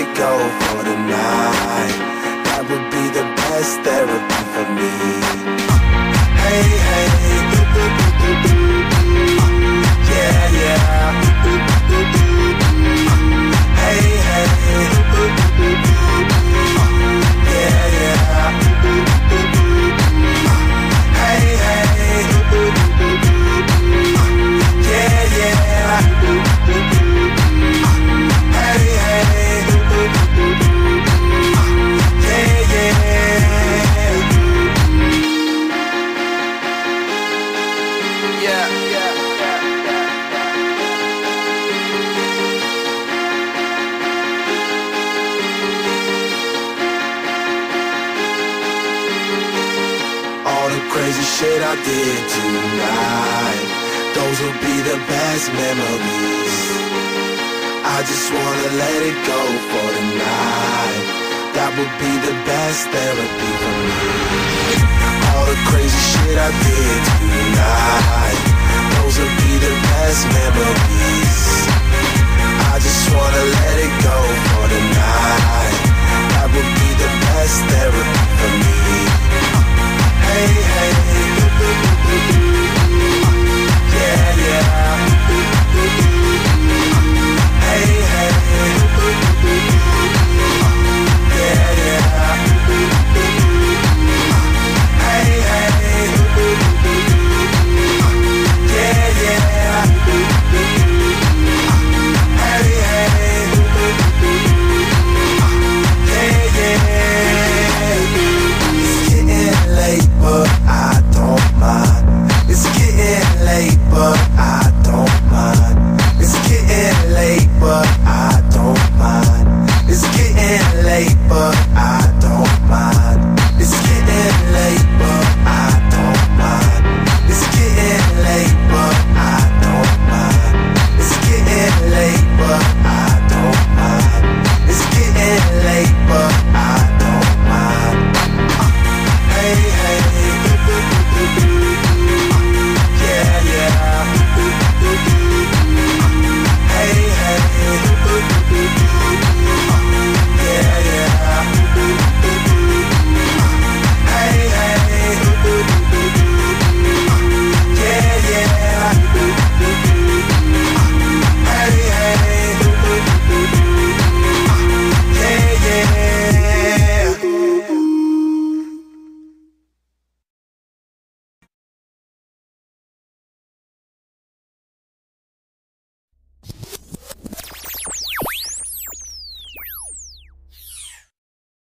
it go for the night. That would be the best therapy for me. Hey, hey, yeah, yeah. Hey, hey, yeah, yeah. Hey, hey, yeah, yeah. Hey, hey, yeah, yeah. Yeah, all the crazy shit I did tonight, those will be the best memories. I just wanna let it go for the night. That would be the best therapy for me. All the crazy shit I did tonight, those will be the best memories. I just wanna let it go for the night. That would be the best therapy for me. Hey, hey, yeah, yeah. Hey, hey, yeah, yeah. Hey, hey, yeah, yeah. Hey, hey, yeah, yeah. It's getting late, but I don't mind. It's getting late, but I don't mind. It's getting late, but I don't mind. It's getting late, but I don't mind. It's getting late.